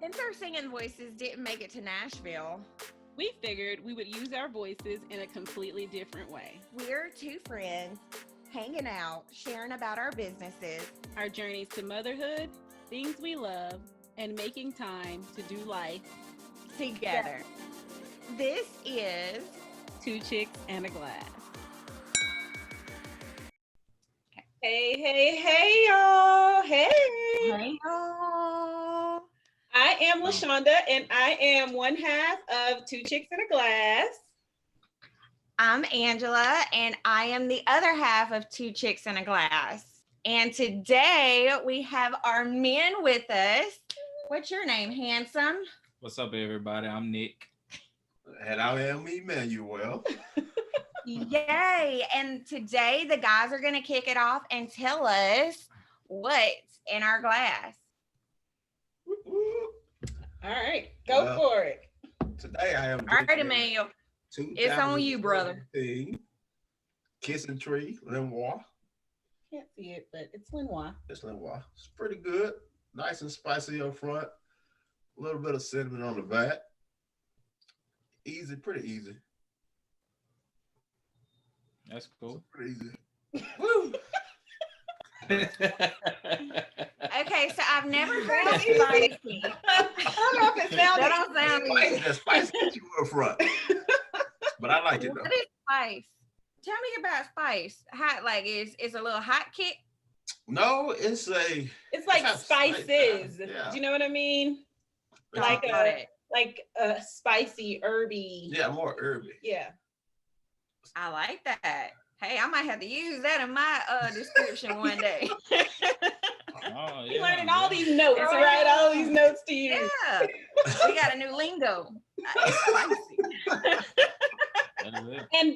Since our singing voices didn't make it to Nashville, we figured we would use our voices in a completely different way. We're two friends hanging out, sharing about our businesses, our journeys to motherhood, things we love, and making time to do life together. This is Two Chicks and a Glass. Hey, y'all. Hey, y'all. I am Lashonda, and I am one half of Two Chicks and a Glass. I'm Angela, and I am the other half of Two Chicks and a Glass. And today we have our men with us. What's your name, handsome? What's up, everybody? I'm Nick. And I am Emanuel. Yay. And today the guys are going to kick it off and tell us what's in our glass. All right, go for it. Today I am. All right, Emmanuel. It's on you, brother. Kissing Tree, Lenoir. Can't see it, but it's Lenoir. It's Lenoir. It's pretty good. Nice and spicy up front. A little bit of cinnamon on the back. Easy, pretty easy. That's cool. Pretty easy. Woo! Okay, so I've never heard of spicy. I don't know if it sounds. That don't sound easy. That spice gets you up front. But I like it though. What is spice? Tell me about spice. Hot, like is a little hot kick? No, it's like spices. Yeah. Do you know what I mean? Like a spicy, herby. Yeah, more herby. Yeah. I like that. Hey, I might have to use that in my description one day. Oh, You're learning all these notes, right? All these notes to use. Yeah. We got a new lingo. It's spicy.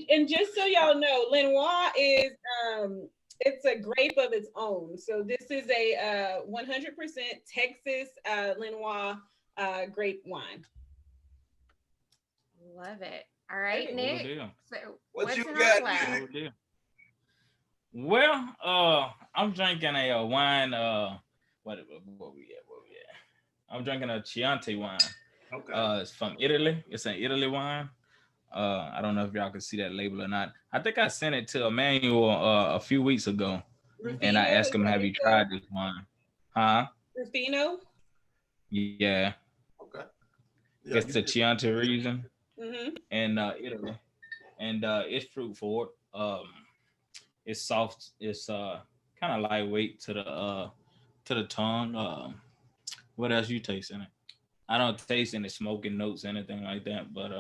And just so y'all know, Lenoir is it's a grape of its own. So this is a 100% Texas Lenoir grape wine. Love it. All right, Nick. So what you got? Well, I'm drinking a wine. What we at? I'm drinking a Chianti wine. Okay. It's from Italy. It's an Italy wine. I don't know if y'all can see that label or not. I think I sent it to Emmanuel a few weeks ago, Rufino, and I asked him, "Have you tried this wine?" Huh? Rufino. Yeah. Okay. Yeah, it's a Chianti region. Mm-hmm. And Italy, and it's fruit forward. It's soft. It's kind of lightweight to the tongue. What else you taste in it? I don't taste any smoking notes, anything like that. But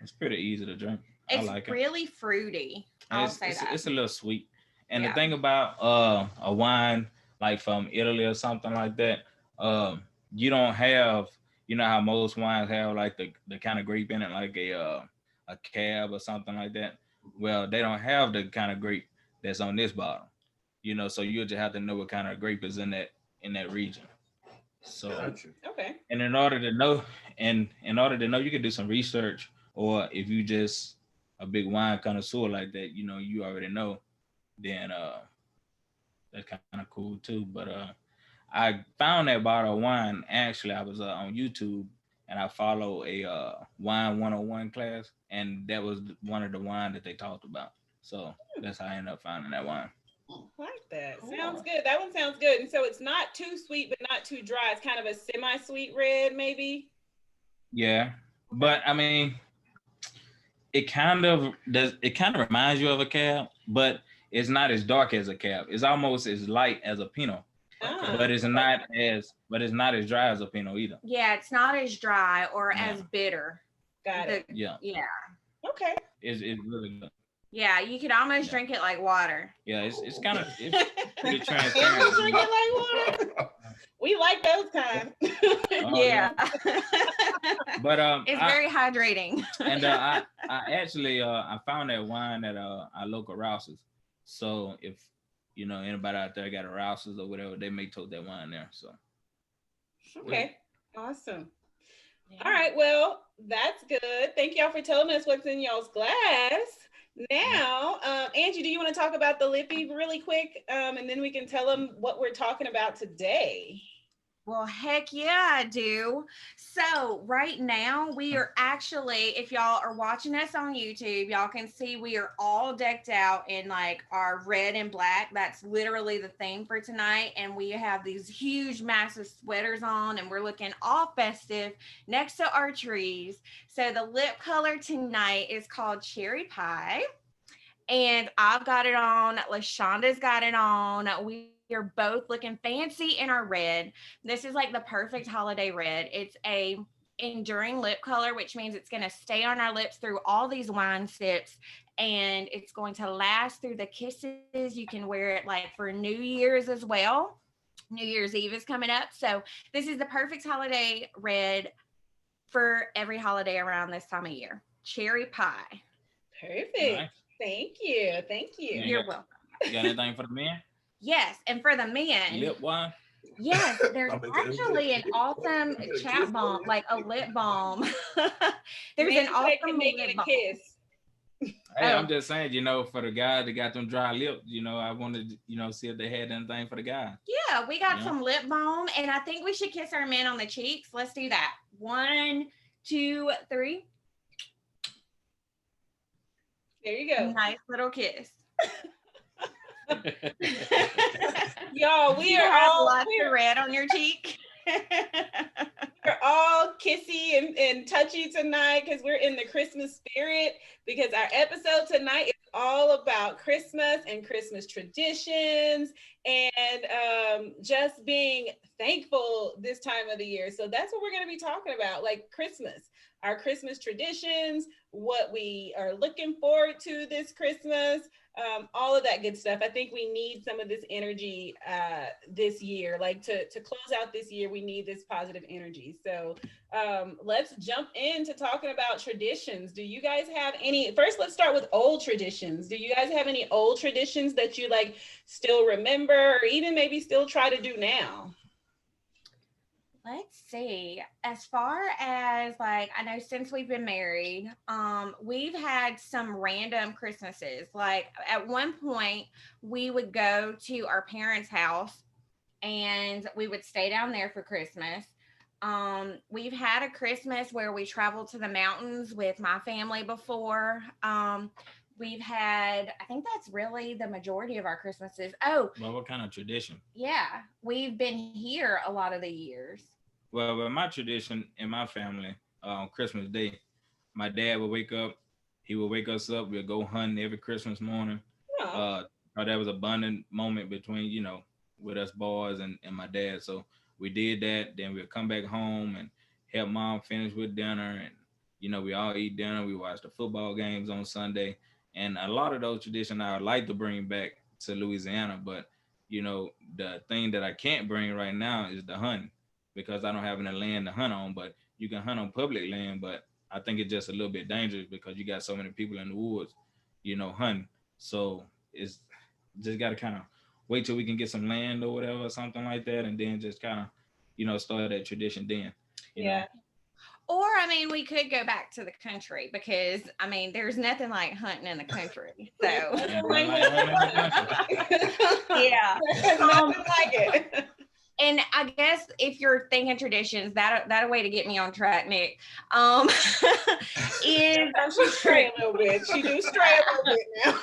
it's pretty easy to drink. It's I like really fruity. I'll say that. It's a little sweet. And the thing about a wine like from Italy or something like that, you don't have. You know how most wines have like the kind of grape in it, like a cab or something like that. Well, they don't have the kind of grape that's on this bottle. You know, so you just have to know what kind of grape is in that region. So okay. And in order to know, you can do some research, or if you just a big wine connoisseur like that, you know, you already know, then that's kind of cool too. But I found that bottle of wine. Actually, I was on YouTube and I follow a wine 101 class, and that was one of the wine that they talked about. So that's how I ended up finding that wine. I like that. Sounds good. That one sounds good. And so it's not too sweet, but not too dry. It's kind of a semi-sweet red, maybe. Yeah, but I mean, it kind of reminds you of a cab, but it's not as dark as a cab. It's almost as light as a Pinot. But it's not as dry as a Pinot either. Yeah, it's not as dry or as bitter. Got it. Yeah. Okay. It's really good. Yeah, you could almost drink it like water. Yeah, it's pretty transparent. Drink it like water. We like those kinds. Yeah. But it's very hydrating. And I actually I found that wine at our local Rouse's. So if you know anybody out there got a Rouse's or whatever, they may tote that wine there. So okay, awesome. Yeah. All right, well, that's good. Thank y'all for telling us what's in y'all's glass. Now, Angie, do you want to talk about the lippy really quick, and then we can tell them what we're talking about today? Well, heck yeah, I do. So right now we are actually, if y'all are watching us on YouTube, y'all can see we are all decked out in like our red and black. That's literally the theme for tonight. And we have these huge, massive sweaters on, and we're looking all festive next to our trees. So the lip color tonight is called Cherry Pie. And I've got it on. Lashonda's got it on. We are both looking fancy in our red. This is like the perfect holiday red. It's a enduring lip color, which means it's going to stay on our lips through all these wine sips, and it's going to last through the kisses. You can wear it like for New Year's as well. New Year's Eve is coming up. So this is the perfect holiday red for every holiday around this time of year. Cherry Pie. Perfect. Nice. Thank you. Thank you. You're welcome. You got anything for the men? Yes, and for the men, Lip wine? yes, there's I'm gonna actually an awesome get a chat kiss balm, on it. like a lip balm. There's Men an that can awesome make lip it a balm. kiss. Hey, Oh. I'm just saying, for the guys that got them dry lips, I wanted to, see if they had anything for the guy. Yeah, we got Yeah. some lip balm, and I think we should kiss our men on the cheeks. Let's do that. 1, 2, 3. There you go. Nice little kiss. Y'all, we You are have all lots of red on your cheek. we're all kissy and touchy tonight because we're in the Christmas spirit, because our episode tonight is all about Christmas and Christmas traditions and just being thankful this time of the year. So that's what we're going to be talking about, like Christmas, our Christmas traditions, what we are looking forward to this Christmas, all of that good stuff. I think we need some of this energy this year, like to close out this year. We need this positive energy. So let's jump into talking about traditions. Do you guys have any? First, let's start with old traditions. Do you guys have any old traditions that you like still remember, or even maybe still try to do now? Let's see. As far as like, I know since we've been married, we've had some random Christmases. Like at one point, we would go to our parents' house and we would stay down there for Christmas. We've had a Christmas where we traveled to the mountains with my family before. We've had, I think that's really the majority of our Christmases. Oh, Well, what kind of tradition? yeah, we've been here a lot of the years. Well, my tradition in my family, on Christmas Day, my dad would wake up. He would wake us up. We'd go hunting every Christmas morning. Oh, That was a bonding moment between, with us boys and my dad. So we did that. Then we'd come back home and help mom finish with dinner. And, we all eat dinner. We watch the football games on Sunday. And a lot of those traditions I would like to bring back to Louisiana. But, the thing that I can't bring right now is the hunting, because I don't have any land to hunt on. But you can hunt on public land. But I think it's just a little bit dangerous because you got so many people in the woods, hunting. So it's just got to kind of wait till we can get some land or whatever, or something like that, and then just kind of, start that tradition then. yeah. Or, I mean, we could go back to the country because, I mean, there's nothing like hunting in the country. So, Yeah, yeah. Nothing like it. And I guess if you're thinking traditions, that a way to get me on track, Nick, is She stray a little bit. She do stray a little bit now.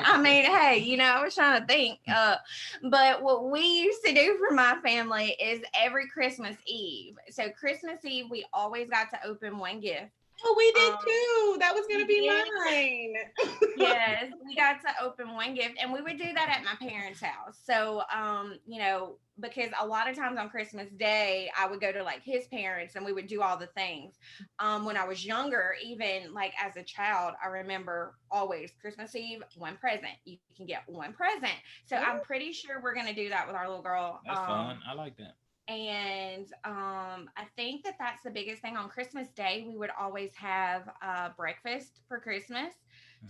I mean, hey, I was trying to think. But what we used to do for my family is every Christmas Eve. So Christmas Eve, we always got to open one gift. Oh, we did too. That was gonna be we did. mine. Yes, we got to open one gift, and we would do that at my parents' house. So, because a lot of times on Christmas Day, I would go to like his parents, and we would do all the things. When I was younger, even like as a child, I remember always Christmas Eve, one present. You can get one present. So I'm pretty sure we're gonna do that with our little girl. That's fun. I like that. And I think that's the biggest thing. On Christmas Day, we would always have breakfast for Christmas.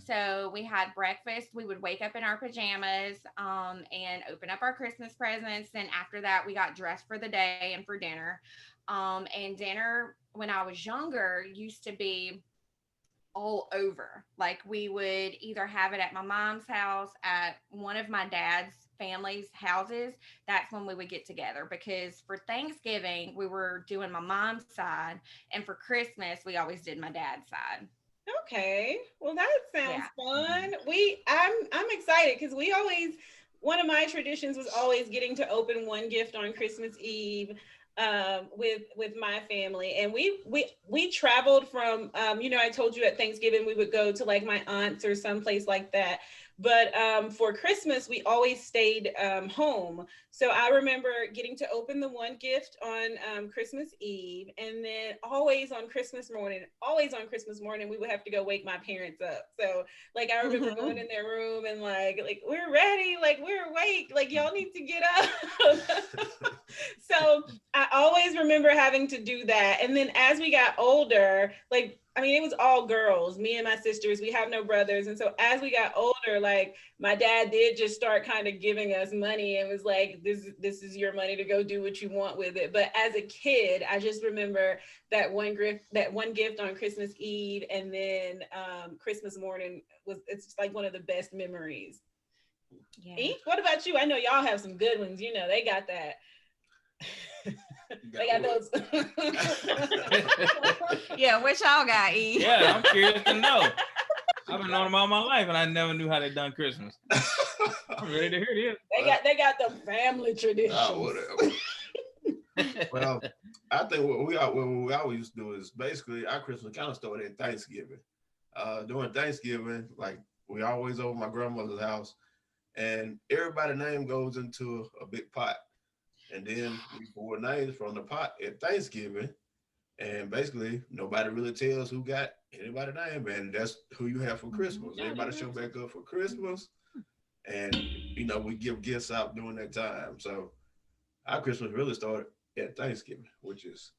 So we had breakfast. We would wake up in our pajamas and open up our Christmas presents. Then after that, we got dressed for the day and for dinner. And dinner, when I was younger, used to be all over. Like we would either have it at my mom's house, at one of my dad's family's houses. That's when we would get together, because for Thanksgiving we were doing my mom's side, and for Christmas we always did my dad's side. Okay. Well, that sounds Yeah. fun. I'm excited because we always, one of my traditions was always getting to open one gift on Christmas Eve, with my family. And we traveled from, I told you at Thanksgiving we would go to like my aunt's or someplace like that. But for Christmas, we always stayed home. So I remember getting to open the one gift on Christmas Eve, and then always on Christmas morning, we would have to go wake my parents up. So like I remember going in their room and like we're ready, like we're awake, like y'all need to get up. So I always remember having to do that. And then as we got older, like I mean, it was all girls, me and my sisters. We have no brothers. And so as we got older, like my dad did just start kind of giving us money and was like, this is your money to go do what you want with it. But as a kid, I just remember that one gift on Christmas Eve, and then Christmas morning it's like one of the best memories. Yeah. Eve, what about you? I know y'all have some good ones. You know, they got that. They got those. Yeah, what y'all got, E? Yeah, I'm curious to know. I've been knowing them all my life, and I never knew how they done Christmas. I'm ready to hear this. They got the family traditions. Whatever. Well, I think what we always used to do is basically our Christmas kind of started at Thanksgiving. During Thanksgiving, like we always over my grandmother's house, and everybody's name goes into a big pot. And then we pour names from the pot at Thanksgiving. And basically, nobody really tells who got anybody's name. And that's who you have for Christmas. Everybody show back up for Christmas. And, we give gifts out during that time. So our Christmas really started at Thanksgiving, which is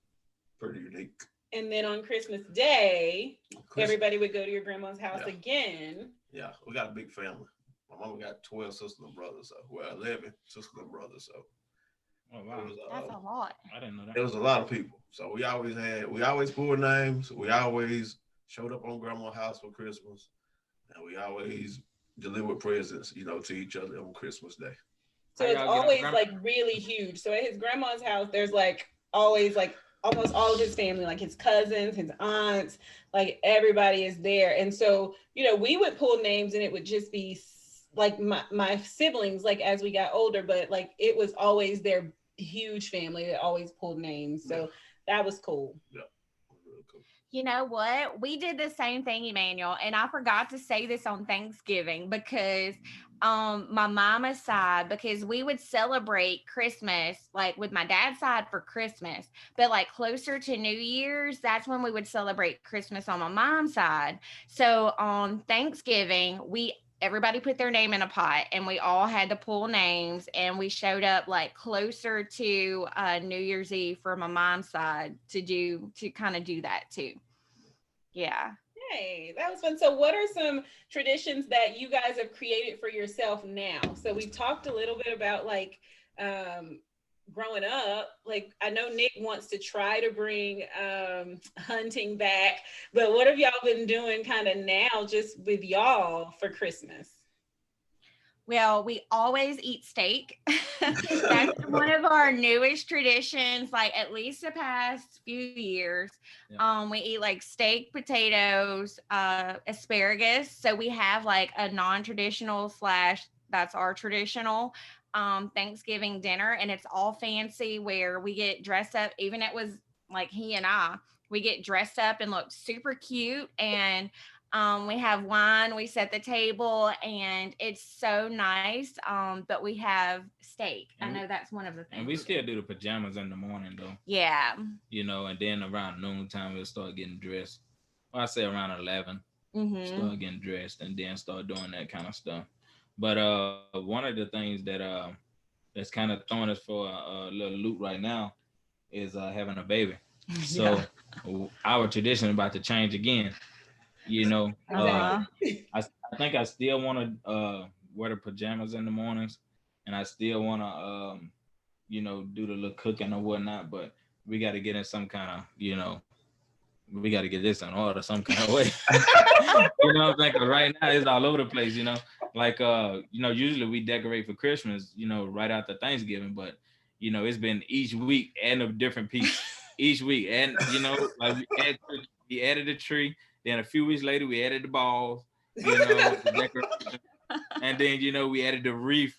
pretty unique. And then on Christmas Day, everybody would go to your grandma's house again. Yeah, we got a big family. My mama got 12 sisters and brothers. 11 sisters and brothers. So. Oh, wow. That's a lot. I didn't know that. There was a lot of people. So we always pulled names. We always showed up on grandma's house for Christmas. And we always delivered presents, to each other on Christmas Day. So it's always like really huge. So at his grandma's house, there's like always like almost all of his family, like his cousins, his aunts, like everybody is there. And so, we would pull names and it would just be like my siblings, like as we got older, but like it was always their huge family that always pulled names. So that was cool. Yeah. Really cool. You know what? We did the same thing, Emanuel, and I forgot to say this on Thanksgiving because my mama's side, because we would celebrate Christmas like with my dad's side for Christmas, but like closer to New Year's, that's when we would celebrate Christmas on my mom's side. So on Thanksgiving, everybody put their name in a pot and we all had to pull names, and we showed up like closer to New Year's Eve for my mom's side to kind of do that too. Yeah. Hey, that was fun. So what are some traditions that you guys have created for yourself now? So we talked a little bit about like growing up. Like I know Nick wants to try to bring hunting back, but what have y'all been doing kind of now just with y'all for Christmas? Well, we always eat steak. That's one of our newest traditions, like at least the past few years. Yeah. We eat like steak, potatoes, asparagus. So we have like a non-traditional / that's our traditional Thanksgiving dinner, and it's all fancy where we get dressed up. Even it was like we get dressed up and look super cute, and we have wine, we set the table, and it's so nice. But we have steak. I know that's one of the things. And we still do the pajamas in the morning though. Yeah. And then around noontime we'll start getting dressed. Well, I say around 11. Start getting dressed and then start doing that kind of stuff. But one of the things that that's kind of throwing us for a little loop right now is having a baby. So our tradition is about to change again. I think I still want to wear the pajamas in the mornings, and I still want to do the little cooking or whatnot, but we got to get in some kind of we got to get this on order some kind of way. You know what I'm saying? 'Cause right now it's all over the place, you know. Like usually we decorate for Christmas, right after Thanksgiving, but it's been each week adding a different piece. Each week. And like we added a tree, then a few weeks later we added the balls, the decoration. And then we added the wreath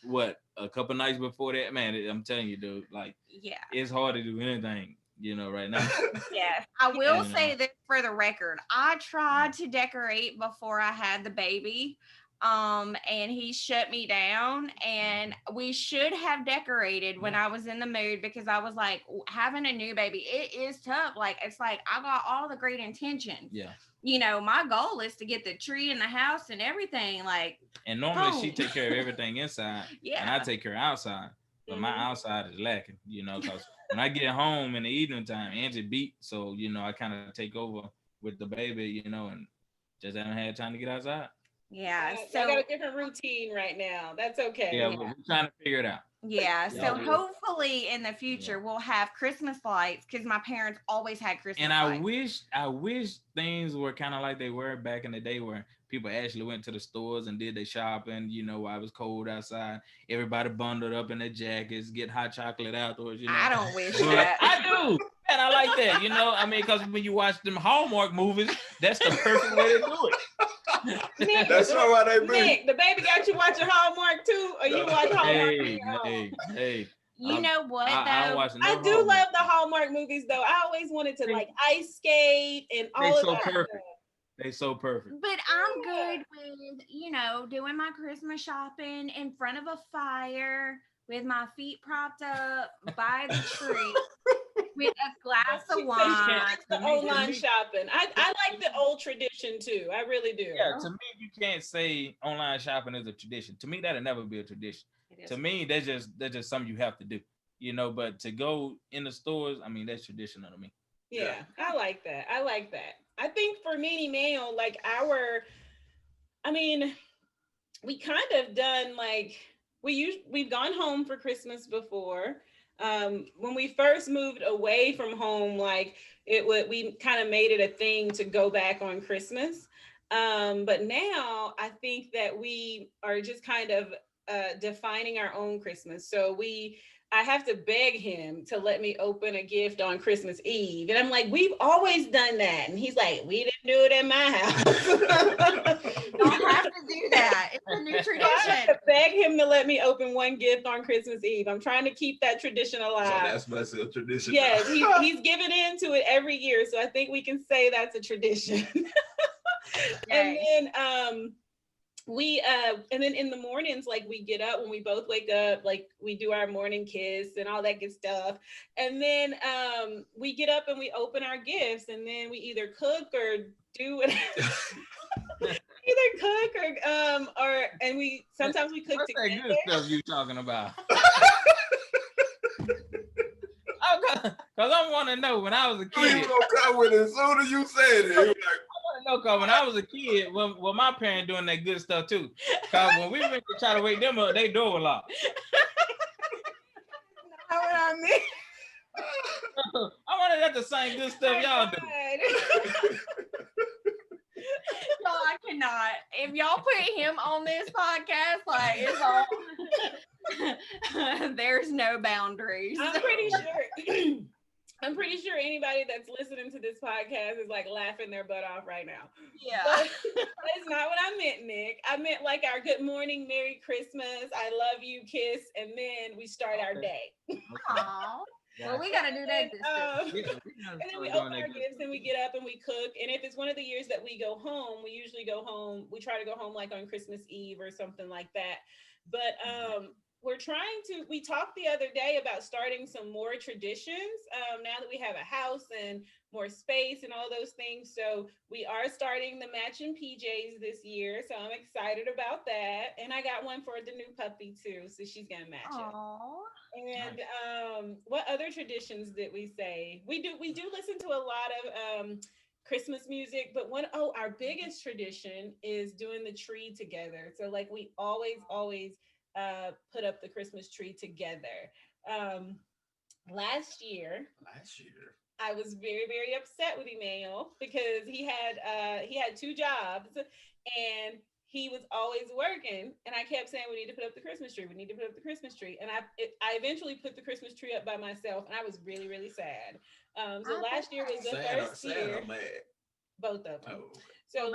a couple nights before that. Man, I'm telling you, dude, like Yeah. it's hard to do anything, right now. Yes. I will say this for the record. I tried to decorate before I had the baby. And he shut me down, and we should have decorated when I was in the mood, because I was like, having a new baby, it is tough. Like, it's like I got all the great intentions. Yeah. My goal is to get the tree in the house and everything. Like, and normally she take care of everything inside, yeah, and I take care of outside. But my outside is lacking, because when I get home in the evening time, Angie beat, so I kind of take over with the baby, and just haven't had time to get outside. Yeah, so I got a different routine right now. That's okay. Yeah, we're trying to figure it out. Yeah, so hopefully in the future we'll have Christmas lights, because my parents always had Christmas lights. And I wish things were kind of like they were back in the day, where people actually went to the stores and did their shopping, while it was cold outside. Everybody bundled up in their jackets, get hot chocolate outdoors, I don't wish that. I do. And I like that, because when you watch them Hallmark movies, that's the perfect way to do it. Nick, that's why they be. Nick, the baby got you watching Hallmark too, or you watch Hallmark? Hey. You know what, though? I do love the Hallmark movies, though. I always wanted to like ice skate and all of that. Perfect. They so perfect. But I'm good with, doing my Christmas shopping in front of a fire with my feet propped up by the tree with a glass of wine. The online shopping. I like the old tradition too. I really do. Yeah, to me, you can't say online shopping is a tradition. To me, that'll never be a tradition. To me, that's just something you have to do. But to go in the stores, I mean, that's traditional to me. Yeah, I like that. I think for me and Emanuel, like we kind of done like we've gone home for Christmas before. When we first moved away from home, like we kind of made it a thing to go back on Christmas. But now I think that we are just kind of defining our own Christmas. So I have to beg him to let me open a gift on Christmas Eve. And I'm like, we've always done that. And he's like, we didn't do it in my house. Don't have to do that. It's a new tradition. I have to beg him to let me open one gift on Christmas Eve. I'm trying to keep that tradition alive. So that's myself tradition. Yes, he's given into it every year. So I think we can say that's a tradition. And then and then in the mornings, like we get up when we both wake up, like we do our morning kiss and all that good stuff. And then we get up and we open our gifts, and then we either cook or do whatever. Either cook and we sometimes we cook together. What's that good stuff you talking about? Because I want to know when I was a kid. You gonna come with it as soon as you said it. Like, no, cause when I was a kid, well, my parents doing that good stuff too. Cause when we went to try to wake them up, they door was locked. Not what I mean. I wanted that the same good stuff y'all do. No, I cannot. If y'all put him on this podcast, like it's all there's no boundaries. I'm pretty sure anybody that's listening to this podcast is like laughing their butt off right now. Yeah. But that's not what I meant, Nick. I meant like our good morning, Merry Christmas, I love you, kiss, and then we start our day. Aww. Well, we gotta do that. And then we open our gifts and we get up and we cook. And if it's one of the years that we go home, we usually go home. We try to go home like on Christmas Eve or something like that. But we talked the other day about starting some more traditions now that we have a house and more space and all those things. So we are starting the matching PJs this year. So I'm excited about that. And I got one for the new puppy too. So she's going to match it. And what other traditions did we say? We do listen to a lot of Christmas music, but our biggest tradition is doing the tree together. So like we always put up the Christmas tree together. Last year, I was very, very upset with Emmanuel because he had two jobs and he was always working. And I kept saying, we need to put up the Christmas tree. We need to put up the Christmas tree. And I eventually put the Christmas tree up by myself, and I was really, really sad. So last year was the first year. Sad or mad? Both of them. Oh, okay. So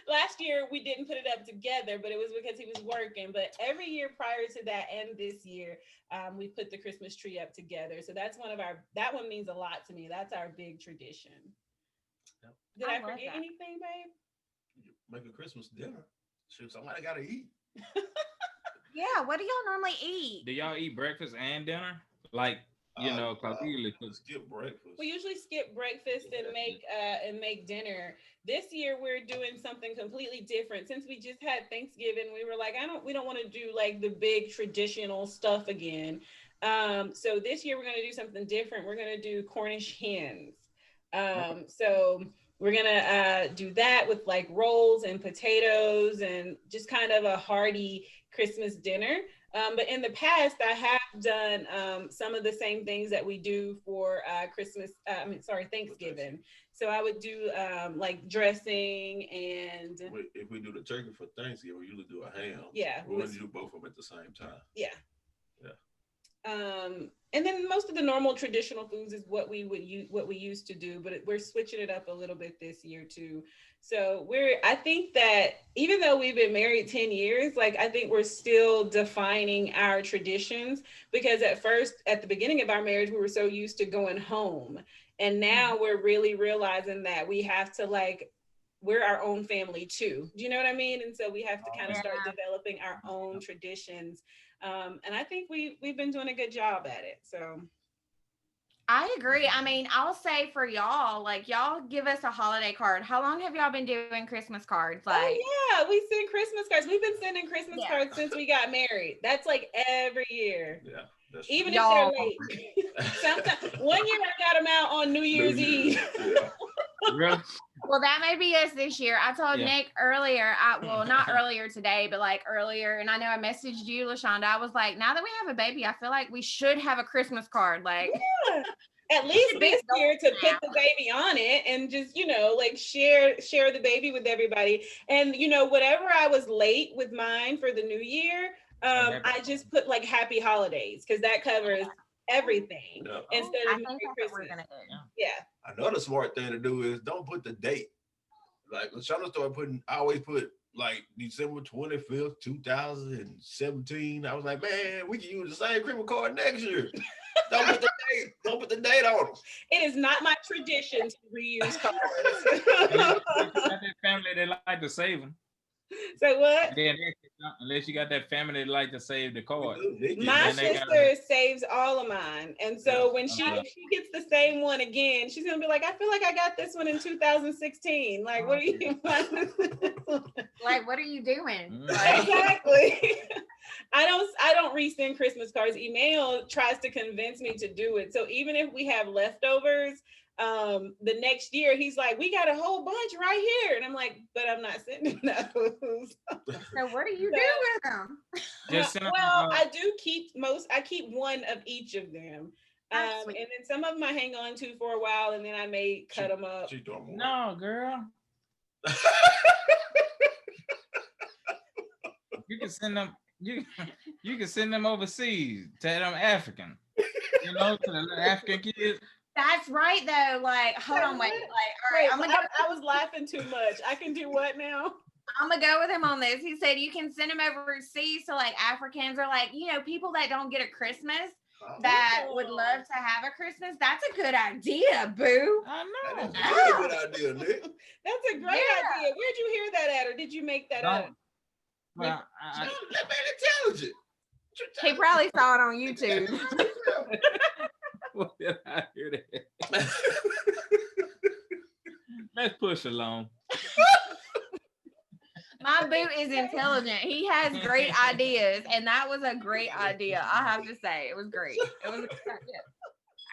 last year we didn't put it up together, but it was because he was working. But every year prior to that and this year, we put the Christmas tree up together. So that's that one means a lot to me. That's our big tradition. Yep. Did I forget anything, babe? You make a Christmas dinner. Shoot, somebody gotta eat. Yeah, what do y'all normally eat? Do y'all eat breakfast and dinner? Like, because we usually skip breakfast. We usually skip breakfast and make dinner. This year we're doing something completely different. Since we just had Thanksgiving, we were like, we don't want to do like the big traditional stuff again. So this year we're gonna do something different. We're gonna do Cornish hens. So we're gonna do that with like rolls and potatoes and just kind of a hearty Christmas dinner. But in the past, I have done some of the same things that we do for Thanksgiving. So I would do like dressing and. If we do the turkey for Thanksgiving, we usually do a ham. Yeah. We're going to do both of them at the same time. Yeah. Yeah. And then most of the normal traditional foods is what we used to do, but we're switching it up a little bit this year too. So I think that even though we've been married 10 years, like I think we're still defining our traditions, because at the beginning of our marriage, we were so used to going home. And now we're really realizing that we have to we're our own family too. Do you know what I mean? And so we have to kind of start developing our own traditions. And I think we've been doing a good job at it. So I agree. I mean, I'll say for y'all, like y'all give us a holiday card. How long have y'all been doing Christmas cards? Like, oh yeah, we send Christmas cards. We've been sending Christmas cards since we got married. That's like every year. Yeah. Even if they're late. Sometimes one year I got them out on New Year's Eve. Really? Well, that may be us this year. I told Nick earlier, not earlier today, but like earlier, and I know I messaged you, Lashonda. I was like, now that we have a baby, I feel like we should have a Christmas card. Like, at least this year to put the baby on it and just, like share the baby with everybody. And, whatever I was late with mine for the new year, I just put like happy holidays, because that covers everything instead of Merry Christmas. Yeah. Another smart thing to do is don't put the date. Like Lashonda started I always put like December 25th, 2017. I was like, man, we can use the same Christmas card next year. Don't put the date. Don't put the date on them. It is not my tradition to reuse cards. That family, they like to save them. Say what? Unless you got that family that like to save the card. My sister saves all of mine. And so when she gets the same one again, she's going to be like, I feel like I got this one in 2016. Like, what are you like, what are you doing? Exactly. I don't resend Christmas cards. Emanuel tries to convince me to do it. So even if we have leftovers, the next year he's like, we got a whole bunch right here, and I'm like, but I'm not sending those. So what do you do with them? I do keep I keep one of each of them, and then some of them I hang on to for a while, and then I may cut them up. No, girl. You can send them. You can send them overseas to them African. To the African kids. That's right, though. Like, hold on, wait. Like, all right, I was laughing too much. I can do what now? I'm gonna go with him on this. He said you can send them overseas to like Africans or like people that don't get a Christmas that would love to have a Christmas. That's a good idea, boo. I know. That's a good idea, Nick. That's a great idea. Where'd you hear that at, or did you make that up? Well, that man intelligent. He probably saw it on YouTube. Well, did I hear that? Let's push along. My boo is intelligent. He has great ideas, and that was a great idea. I have to say, it was great. It was.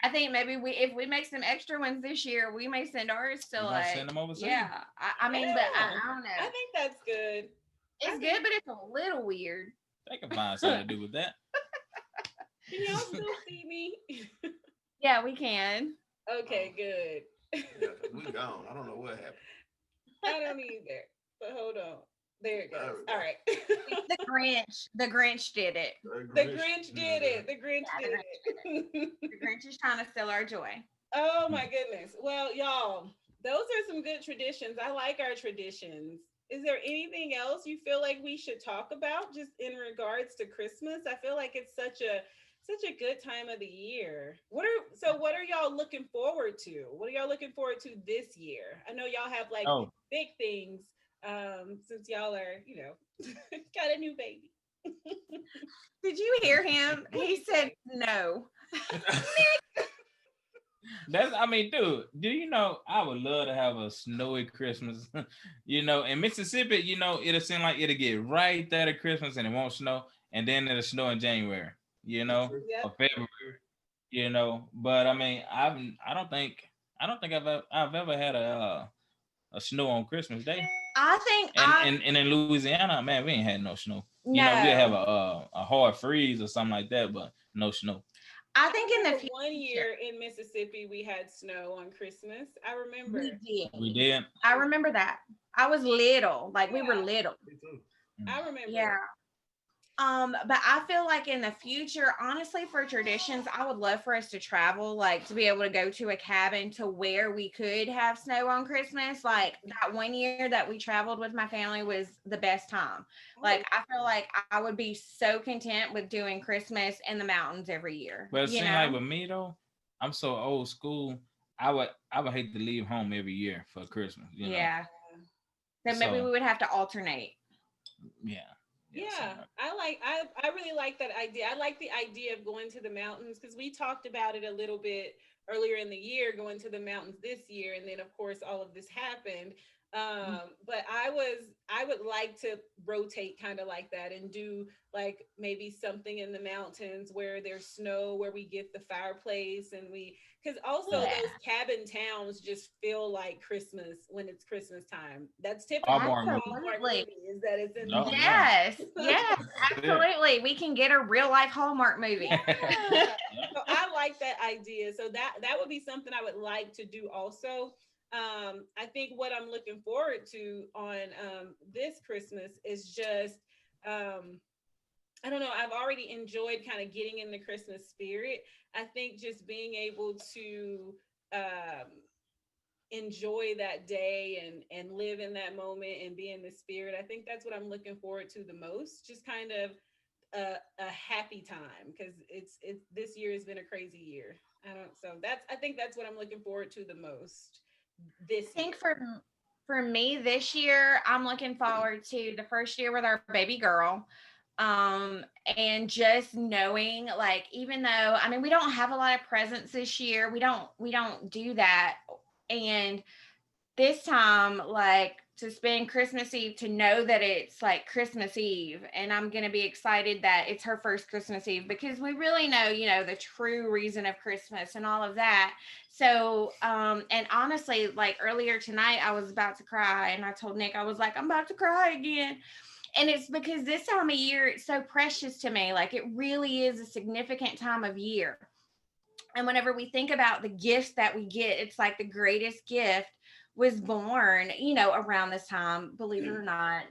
I think maybe if we make some extra ones this year, we may send ours to send them overseas. Yeah, I mean, but I don't know. I think that's good. It's good, but it's a little weird. They can find something to do with that. Can y'all still see me? Yeah, we can. Okay, good. Yeah, 'cause we gone. I don't know what happened. I don't either. But hold on. There it There goes. we go. All right. It's the Grinch. The Grinch did it. The Grinch did it. The Grinch Yeah, the did Grinch did it. it. The Grinch is trying to steal our joy. Oh my goodness. Well, y'all, those are some good traditions. I like our traditions. Is there anything else you feel like we should talk about just in regards to Christmas? I feel like it's such a good time of the year. What are y'all looking forward to? What are y'all looking forward to this year? I know y'all have like Oh, big things since y'all are, got a new baby. Did you hear him? What He he said say? no. that's, I mean, dude, do you know I would love to have a snowy Christmas? In Mississippi, it'll seem like it'll get right there at Christmas and it won't snow, and then it'll snow in January, True. Yep. or February, But I mean, I don't think I've ever had a snow on Christmas Day. I think And and in Louisiana, man, we ain't had no snow. We'll have no. a hard freeze or something like that, but no snow. I I think in the remember one future year in Mississippi we had snow on Christmas. I remember. we did. We did. I remember that. I was little, like we were Yeah, little. Me too. I remember Yeah. it. But I feel like in the future, honestly, for traditions, I would love for us to travel, like to be able to go to a cabin to where we could have snow on Christmas. Like that one year that we traveled with my family was the best time. Oh, Like I feel like I would be so content with doing Christmas in the mountains every year, But it you seems like know? with me though, I'm so old school. I would hate to leave home every year for Christmas. Yeah. So maybe we So would have to alternate. yeah, yeah, something like I really like that idea. I like the idea of going to the mountains because we talked about it a little bit earlier in the year, going to the mountains this year, and then of course all of this happened. But I would like to rotate kind of like that and do like maybe something in the mountains where there's snow, where we get the fireplace and because also Yeah. those cabin towns just feel like Christmas when it's Christmas time. That's typically Hallmark a movie. Hallmark Absolutely. movie is that it's in the Oh yeah. Yes. Yes. Yeah. Absolutely. We can get a real life Hallmark movie. Yeah. So I like that idea. So that would be something I would like to do also. I think what I'm looking forward to on this Christmas is just I don't know. I've already enjoyed kind of getting in the Christmas spirit. I think just being able to um, enjoy that day and live in that moment and be in the spirit. I think that's what I'm looking forward to the most. Just kind of a happy time because it's this year has been a crazy year. I think that's what I'm looking forward to the most this I think year. for me this year, I'm looking forward to the first year with our baby girl. And just knowing like even though I mean we don't have a lot of presents this year, we don't do that. And this time, like to spend Christmas Eve, to know that it's like Christmas Eve, and I'm gonna be excited that it's her first Christmas Eve because we really know, the true reason of Christmas and all of that. So, and honestly, like earlier tonight, I was about to cry, and I told Nick, I was like, I'm about to cry again. And it's because this time of year, it's so precious to me. Like it really is a significant time of year. And whenever we think about the gifts that we get, it's like the greatest gift was born, around this time, believe it or not,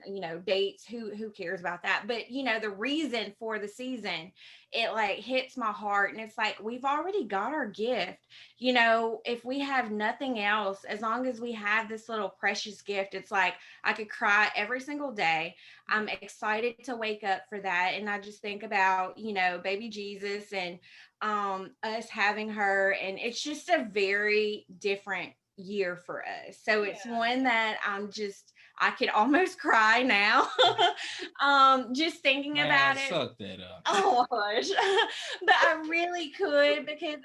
dates, who cares about that? But the reason for the season, it like hits my heart and it's like we've already got our gift. If we have nothing else, as long as we have this little precious gift, it's like I could cry every single day. I'm excited to wake up for that. And I just think about, baby Jesus and us having her, and it's just a very different year for us. So it's Yeah. one that I could almost cry now. Just thinking Man, about it. suck that up. Oh gosh. But I really could because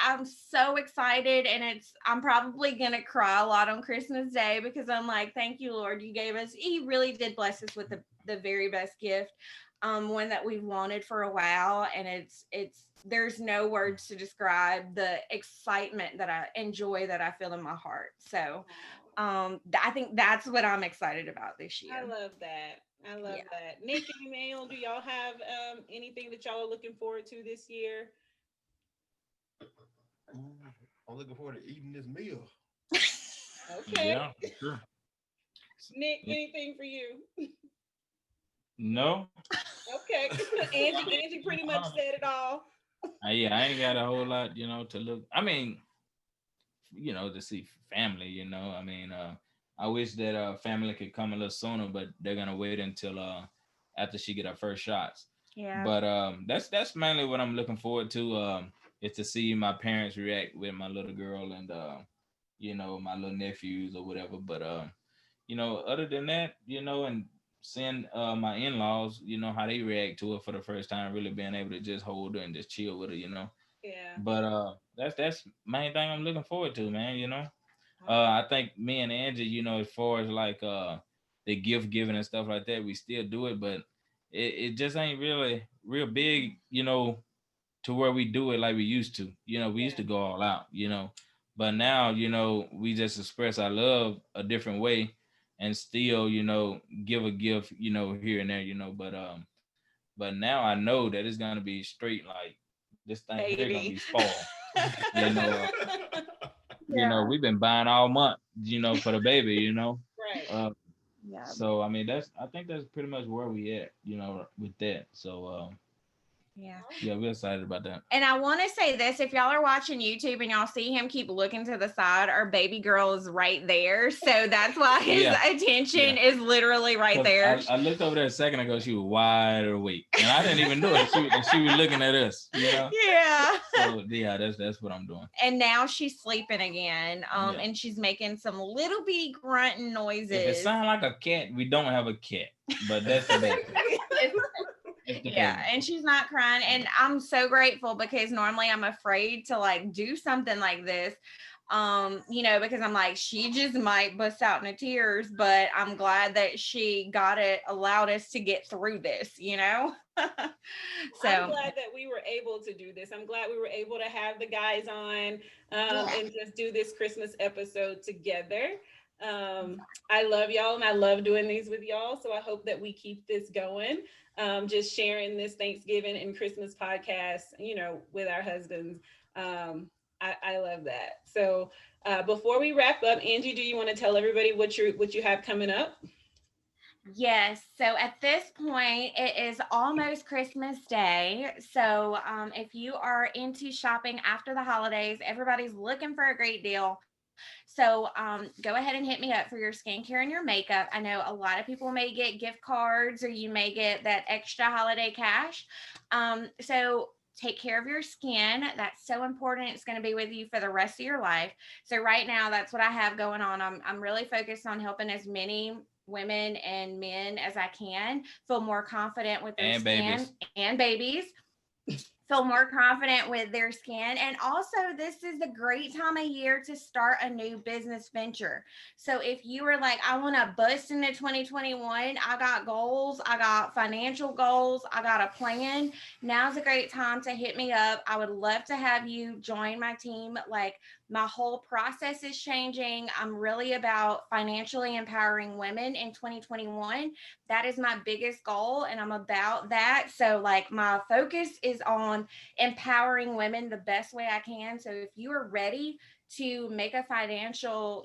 I'm so excited, and I'm probably gonna cry a lot on Christmas Day because I'm like, thank you, Lord, He really did bless us with the very best gift. One that we've wanted for a while, and it's there's no words to describe the excitement that I enjoy that I feel in my heart. So I think that's what I'm excited about this I year. love that. I love Yeah. that. Nick and Emanuel, do y'all have anything that y'all are looking forward to this year? I'm looking forward to eating this meal. Okay. Yeah, for sure. Nick, Yeah. anything for you? No. Okay. Angie pretty much said it all. Yeah, I ain't got a whole lot, to look. I mean, to see family, I mean, I wish that family could come a little sooner, but they're gonna wait until after she get her first shots. Yeah. But that's mainly what I'm looking forward to. Is to see my parents react with my little girl and my little nephews or whatever. But other than that, and seeing my in-laws, how they react to it for the first time, really being able to just hold her and just chill with her. Yeah. But that's main thing I'm looking forward to, man. I think me and Angie, as far as like the gift giving and stuff like that, we still do it, but it just ain't really real big, to where we do it like we used to. We used to go all out. But now, we just express our love a different way and still, give a gift, here and there. But now I know that it's gonna be straight like this thing here gonna be 80. spoiled. you know, uh, Yeah. we've been buying all month, for the baby. Right. Uh, Yeah. so I mean I think that's pretty much where we at, with that. So Yeah. yeah, we're excited about that. And I want to say this, if y'all are watching YouTube and y'all see him keep looking to the side, our baby girl is right there. So that's why his attention is literally right there. I looked over there a second ago, she was wide awake. And I didn't even know it. She was looking at us, Yeah. So yeah, that's what I'm doing. And now she's sleeping again. And she's making some little bitty grunting noises. If it sounds like a cat, we don't have a cat. But that's the baby. Yeah, and she's not crying, and I'm so grateful because normally I'm afraid to like do something like this, because I'm like, she just might bust out into tears, but I'm glad that she allowed us to get through this. So I'm glad that we were able to do this. I'm glad we were able to have the guys on and just do this Christmas episode together. I love y'all and I love doing these with y'all, so I hope that we keep this going. Just sharing this Thanksgiving and Christmas podcast, with our husbands. I love that. So before we wrap up, Angie, do you want to tell everybody what you have coming up? Yes. So at this point, it is almost Christmas Day. So if you are into shopping after the holidays, everybody's looking for a great deal. So go ahead and hit me up for your skincare and your makeup. I know a lot of people may get gift cards or you may get that extra holiday cash. So take care of your skin. That's so important. It's going to be with you for the rest of your life. So right now, that's what I have going on. I'm really focused on helping as many women and men as I can feel more confident with their skin and babies. Feel more confident with their skin. And also, this is a great time of year to start a new business venture. So if you were like, I want to bust into 2021, I got goals, I got financial goals, I got a plan. Now's a great time to hit me up. I would love to have you join my team. Like, my whole process is changing. I'm really about financially empowering women in 2021. That is my biggest goal, and I'm about that. So like, my focus is on empowering women the best way I can. So if you are ready to make a financial,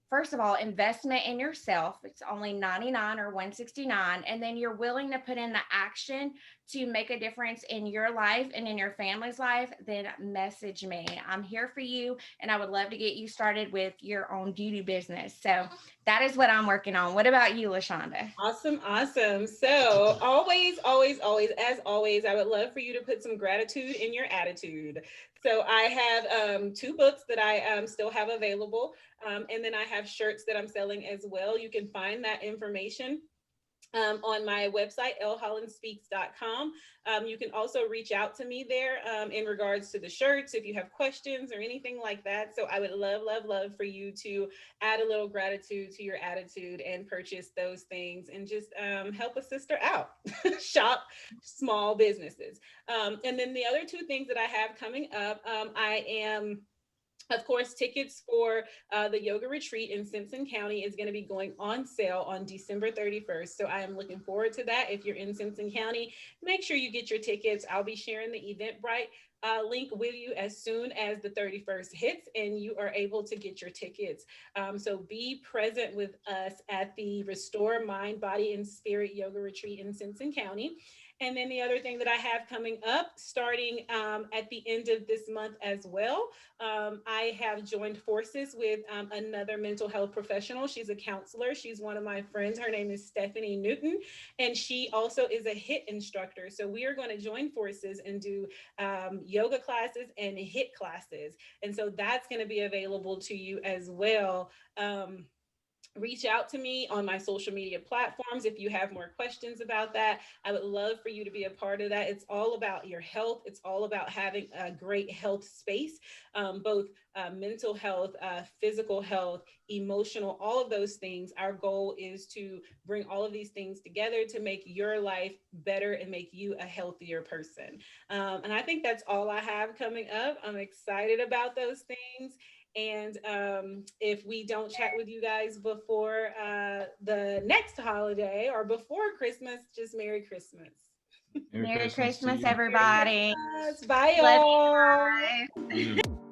first of all, investment in yourself, it's only $99 or $169, and then you're willing to put in the action to make a difference in your life and in your family's life, then message me. I'm here for you, and I would love to get you started with your own beauty business. So that is what I'm working on. What about you, Lashonda? Awesome. So always, as always, I would love for you to put some gratitude in your attitude. So I have 2 books that I still have available. And then I have shirts that I'm selling as well. You can find that information on my website, lhollandspeaks.com. You can also reach out to me there in regards to the shirts if you have questions or anything like that. So I would love for you to add a little gratitude to your attitude and purchase those things and just help a sister out. Shop small businesses. And then the other 2 things that I have coming up, I am, of course, tickets for the yoga retreat in Simpson County is going to be going on sale on December 31st. So I am looking forward to that. If you're in Simpson County, make sure you get your tickets. I'll be sharing the Eventbrite link with you as soon as the 31st hits and you are able to get your tickets. So be present with us at the Restore Mind, Body, and Spirit Yoga Retreat in Simpson County. And then the other thing that I have coming up, starting at the end of this month as well, I have joined forces with another mental health professional. She's a counselor. She's one of my friends. Her name is Stephanie Newton, and she also is a HIIT instructor. So we are going to join forces and do yoga classes and HIIT classes. And so that's going to be available to you as well. Reach out to me on my social media platforms if you have more questions about that. I would love for you to be a part of that. It's all about your health. It's all about having a great health space, both mental health, physical health, emotional, all of those things. Our goal is to bring all of these things together to make your life better and make you a healthier person. And I think that's all I have coming up. I'm excited about those things. And if we don't chat with you guys before the next holiday or before Christmas, just Merry Christmas. Merry to Christmas, you. everybody. Bye, Love y'all. you. Bye.